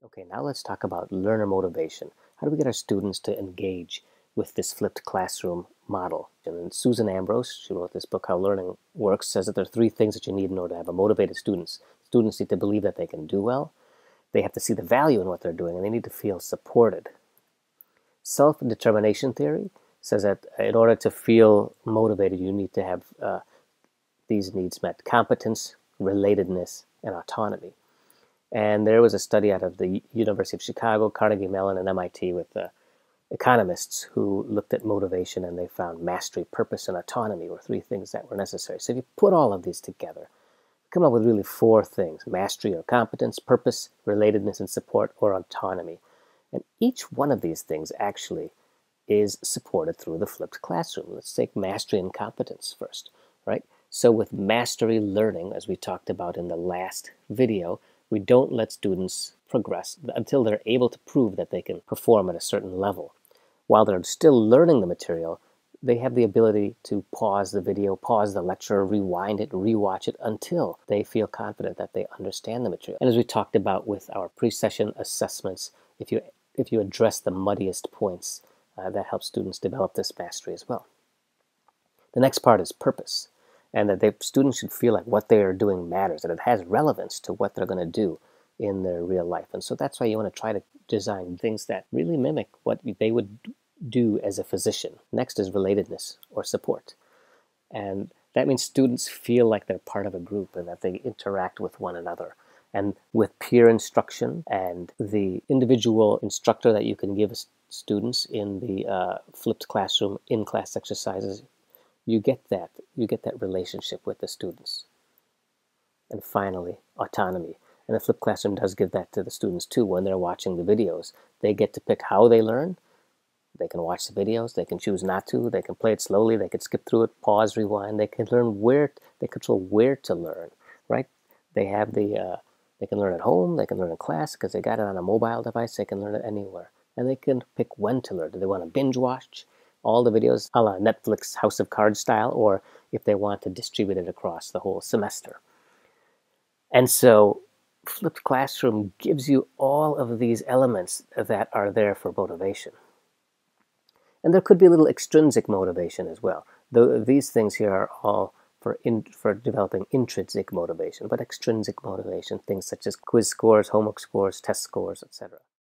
Okay, now let's talk about learner motivation. How do we get our students to engage with this flipped classroom model? And Susan Ambrose, she wrote this book, How Learning Works, says that there are three things that you need in order to have a motivated students. Students need to believe that they can do well, they have to see the value in what they're doing, and they need to feel supported. Self-determination theory says that in order to feel motivated, you need to have these needs met: competence, relatedness, and autonomy. And there was a study out of the University of Chicago, Carnegie Mellon, and MIT with economists who looked at motivation, and they found mastery, purpose, and autonomy were three things that were necessary. So if you put all of these together, come up with really four things: mastery or competence, purpose, relatedness and support, or autonomy. And each one of these things actually is supported through the flipped classroom. Let's take mastery and competence first, right? So with mastery learning, as we talked about in the last video, we don't let students progress until they're able to prove that they can perform at a certain level. While they're still learning the material, they have the ability to pause the video, pause the lecture, rewind it, rewatch it until they feel confident that they understand the material. And as we talked about with our pre-session assessments, if you address the muddiest points, that helps students develop this mastery as well. The next part is purpose, and that students should feel like what they are doing matters, that it has relevance to what they're going to do in their real life. And so that's why you want to try to design things that really mimic what they would do as a physician. Next is relatedness or support. And that means students feel like they're part of a group and that they interact with one another. And with peer instruction and the individual instructor that you can give students in the flipped classroom in-class exercises, you get that relationship with the students. And finally, autonomy. And the flipped classroom does give that to the students too. When they're watching the videos, they get to pick how they learn. They can watch the videos, they can choose not to, they can play it slowly, they can skip through it, pause, rewind, they can learn they control where to learn, right? They have they can learn at home, they can learn in class because they got it on a mobile device, they can learn it anywhere. And they can pick when to learn. Do they want to binge watch all the videos a la Netflix House of Cards style, or if they want to distribute it across the whole semester? And so flipped classroom gives you all of these elements that are there for motivation. And there could be a little extrinsic motivation as well. These things here are all for developing intrinsic motivation, but extrinsic motivation, things such as quiz scores, homework scores, test scores, etc.